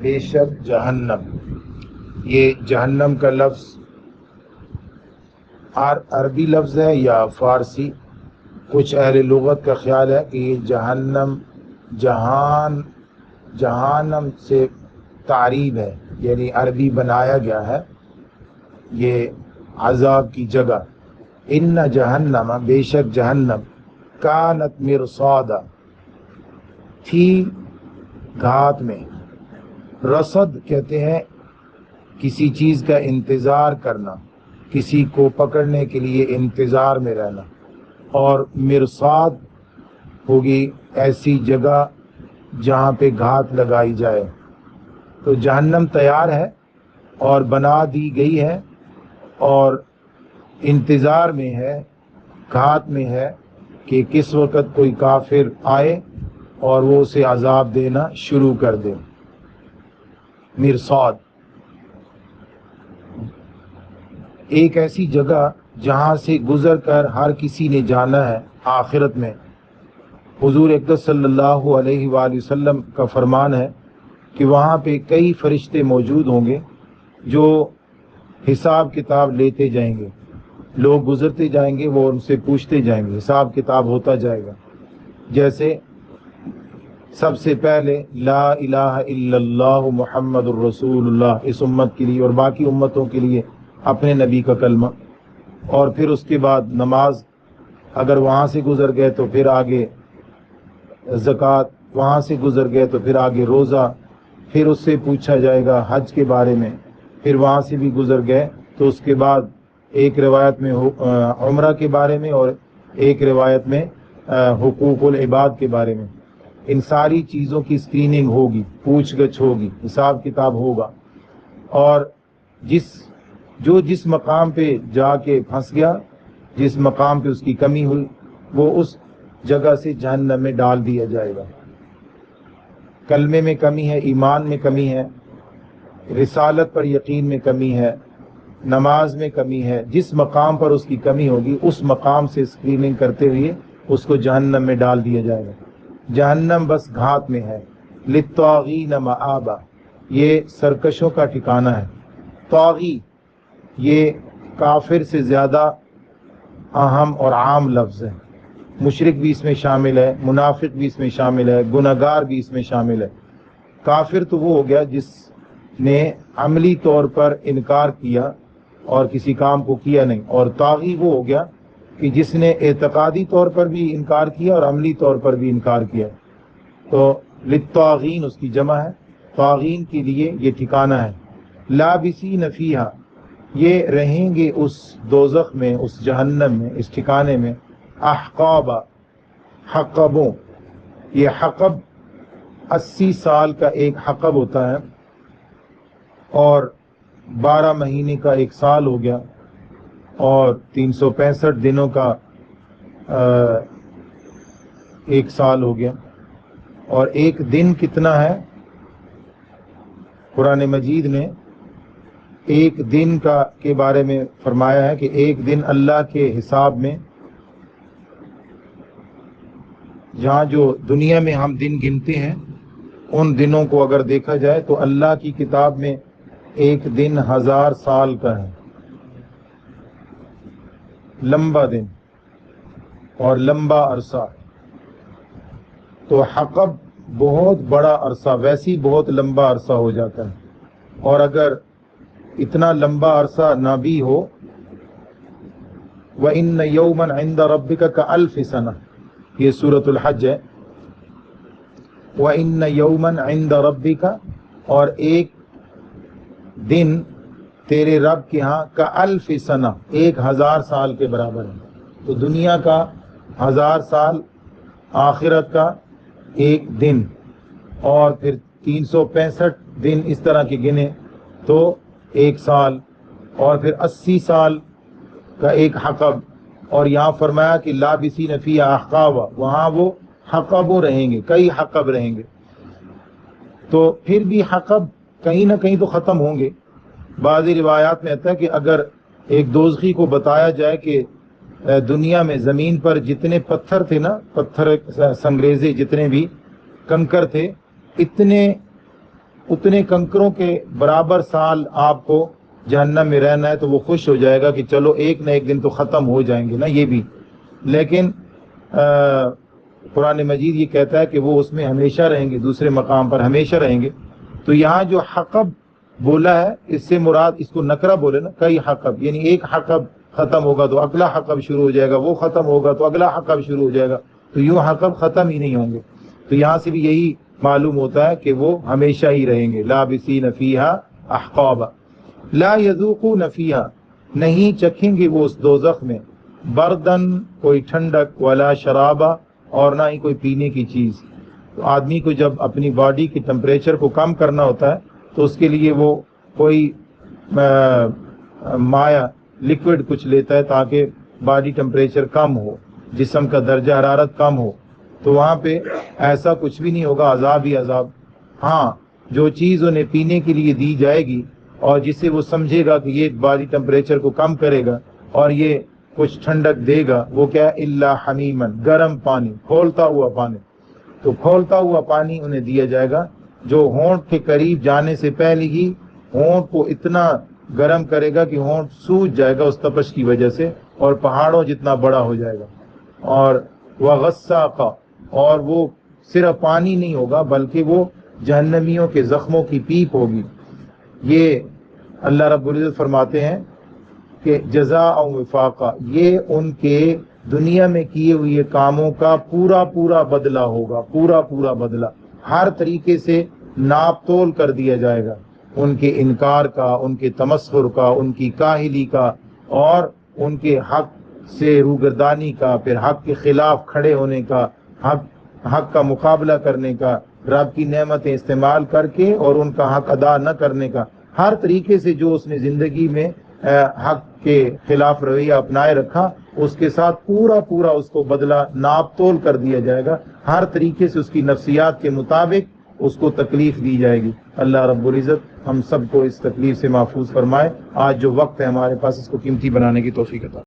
بے شک جہنم، یہ جہنم کا لفظ عربی لفظ ہے یا فارسی؟ کچھ اہل لغت کا خیال ہے کہ یہ جہنم جہانم سے تعریب ہے، یعنی عربی بنایا گیا ہے یہ عذاب کی جگہ۔ ان جہنم، بے شک جہنم، کانت مرصادا، تھی گھات میں۔ رصد کہتے ہیں کسی چیز کا انتظار کرنا، کسی کو پکڑنے کے لیے انتظار میں رہنا، اور مرصاد ہوگی ایسی جگہ جہاں پہ گھات لگائی جائے۔ تو جہنم تیار ہے اور بنا دی گئی ہے اور انتظار میں ہے، گھات میں ہے کہ کس وقت کوئی کافر آئے اور وہ اسے عذاب دینا شروع کر دے۔ مرصاد ایک ایسی جگہ جہاں سے گزر کر ہر کسی نے جانا ہے آخرت میں۔ حضور اقدس صلی اللہ علیہ وآلہ وسلم کا فرمان ہے کہ وہاں پہ کئی فرشتے موجود ہوں گے جو حساب کتاب لیتے جائیں گے۔ لوگ گزرتے جائیں گے، وہ ان سے پوچھتے جائیں گے، حساب کتاب ہوتا جائے گا۔ جیسے سب سے پہلے لا الہ الا اللہ محمد الرسول اللہ اس امت کے لیے اور باقی امتوں کے لیے اپنے نبی کا کلمہ، اور پھر اس کے بعد نماز، اگر وہاں سے گزر گئے تو پھر آگے زکوٰۃ، وہاں سے گزر گئے تو پھر آگے روزہ، پھر اس سے پوچھا جائے گا حج کے بارے میں، پھر وہاں سے بھی گزر گئے تو اس کے بعد ایک روایت میں عمرہ کے بارے میں اور ایک روایت میں حقوق العباد کے بارے میں۔ ان ساری چیزوں کی اسکریننگ ہوگی، پوچھ گچھ ہوگی، حساب کتاب ہوگا، اور جس مقام پہ جا کے پھنس گیا، جس مقام پہ اس کی کمی ہوئی، وہ اس جگہ سے جہنم میں ڈال دیا جائے گا۔ کلمے میں کمی ہے، ایمان میں کمی ہے، رسالت پر یقین میں کمی ہے، نماز میں کمی ہے، جس مقام پر اس کی کمی ہوگی اس مقام سے اسکریننگ کرتے ہوئے اس کو جہنم میں ڈال دیا جائے گا۔ جہنم بس گھات میں ہے۔ للطاغین مآبا، یہ سرکشوں کا ٹھکانہ ہے۔ طاغی یہ کافر سے زیادہ اہم اور عام لفظ ہے۔ مشرک بھی اس میں شامل ہے، منافق بھی اس میں شامل ہے، گنہگار بھی اس میں شامل ہے۔ کافر تو وہ ہو گیا جس نے عملی طور پر انکار کیا اور کسی کام کو کیا نہیں، اور طاغی وہ ہو گیا کہ جس نے اعتقادی طور پر بھی انکار کیا اور عملی طور پر بھی انکار کیا۔ تو للطاغین اس کی جمع ہے، طاغین کے لیے یہ ٹھکانہ ہے۔ لابسین فیہا، یہ رہیں گے اس دوزخ میں، اس جہنم میں، اس ٹھکانے میں، احقابا، حقبوں۔ یہ حقب 80 سال کا ایک حقب ہوتا ہے، اور 12 مہینے کا ایک سال ہو گیا، اور 365 دنوں کا ایک سال ہو گیا۔ اور ایک دن کتنا ہے؟ قرآن مجید نے ایک دن کے بارے میں فرمایا ہے کہ ایک دن اللہ کے حساب میں، جہاں جو دنیا میں ہم دن گنتے ہیں ان دنوں کو اگر دیکھا جائے تو اللہ کی کتاب میں ایک دن 1000 سال کا ہے۔ لمبا دن اور لمبا عرصہ۔ تو حقب بہت بڑا عرصہ، ویسے ہی بہت لمبا عرصہ ہو جاتا ہے، اور اگر اتنا لمبا عرصہ نہ بھی ہو، وَإِنَّ يَوْمًا عِنْدَ رَبِّكَ كَأَلْفِ سَنَةٍ، یہ سورۃ الحج ہے۔ وَإِنَّ يَوْمًا عِنْدَ رَبِّكَ، اور ایک دن تیرے رب کے ہاں، كَأَلْفِ سَنَةٍ، 1000 سال کے برابر ہے۔ تو دنیا کا 1000 سال، آخرت کا ایک دن، اور پھر 365 دن اس طرح کے گنے تو ایک سال، اور پھر 80 سال کا ایک حقب۔ اور یہاں فرمایا کہ لابسین فیہا احقابا، وہاں وہ حقبوں رہیں گے، کئی حقب رہیں گے۔ تو پھر بھی حقب کہیں نہ کہیں تو ختم ہوں گے۔ بعضی روایات میں آتا ہے کہ اگر ایک دوزخی کو بتایا جائے کہ دنیا میں زمین پر جتنے پتھر تھے نا، پتھر سنگریزے جتنے بھی کنکر تھے، اتنے اتنے کنکروں کے برابر سال آپ کو جہنم میں رہنا ہے تو وہ خوش ہو جائے گا کہ چلو ایک نہ ایک دن تو ختم ہو جائیں گے نا یہ بھی. لیکن قرآن مجید یہ کہتا ہے کہ وہ اس میں ہمیشہ رہیں گے، دوسرے مقام پر ہمیشہ رہیں گے. تو یہاں جو حقب بولا ہے اس سے مراد، اس کو نکرہ بولے نا، کئی حقب، یعنی ایک حقب ختم ہوگا تو اگلا حقب شروع ہو جائے گا، وہ ختم ہوگا تو اگلا حقب شروع ہو جائے گا، تو یوں حقب ختم ہی نہیں ہوں گے. تو یہاں سے بھی یہی معلوم ہوتا ہے کہ وہ ہمیشہ ہی رہیں گے. لابسین فیہا احقابا لا یذوقون فیہا، نہیں چکھیں گے وہ اس دوزخ میں، بردن کوئی ٹھنڈک، ولا شرابا اور نہ ہی کوئی پینے کی چیز. تو آدمی کو جب اپنی باڈی کی ٹمپریچر کو کم کرنا ہوتا ہے تو اس کے لیے وہ کوئی مایا لکوڈ کچھ لیتا ہے تاکہ باڈی ٹمپریچر کم ہو، جسم کا درجہ حرارت کم ہو. تو وہاں پہ ایسا کچھ بھی نہیں ہوگا، عذاب ہی عذاب. ہاں جو چیز انہیں پینے کے لیے دی جائے گی اور جسے وہ سمجھے گا کہ یہ باڈی ٹمپریچر کو کم کرے گا اور یہ کچھ ٹھنڈک دے گا، وہ کیا ہے؟ الا حمیمن، گرم پانی، کھولتا ہوا پانی. تو کھولتا ہوا پانی انہیں دیا جائے گا جو ہونٹ کے قریب جانے سے پہلے ہی ہونٹ کو اتنا گرم کرے گا کہ ہونٹ سوج جائے گا اس تپش کی وجہ سے اور پہاڑوں جتنا بڑا ہو جائے گا. اور وغساقا، اور وہ صرف پانی نہیں ہوگا بلکہ وہ جہنمیوں کے زخموں کی پیپ ہوگی. یہ اللہ رب العزت فرماتے ہیں کہ جزاء وفاقا، یہ ان کے دنیا میں کیے ہوئے کاموں کا پورا پورا بدلہ ہوگا، پورا پورا بدلہ. ہر طریقے سے ناپ تول کر دیا جائے گا، ان کے انکار کا، ان کے تمسخر کا، ان کی کاہلی کا، اور ان کے حق سے روگردانی کا، پھر حق کے خلاف کھڑے ہونے کا، حق کا مقابلہ کرنے کا، رب کی نعمتیں استعمال کر کے اور ان کا حق ادا نہ کرنے کا. ہر طریقے سے جو اس نے زندگی میں حق کے خلاف رویہ اپنائے رکھا، اس کے ساتھ پورا پورا اس کو بدلہ ناپ تول کر دیا جائے گا. ہر طریقے سے اس کی نفسیات کے مطابق اس کو تکلیف دی جائے گی. اللہ رب العزت ہم سب کو اس تکلیف سے محفوظ فرمائے. آج جو وقت ہے ہمارے پاس اس کو قیمتی بنانے کی توفیق عطا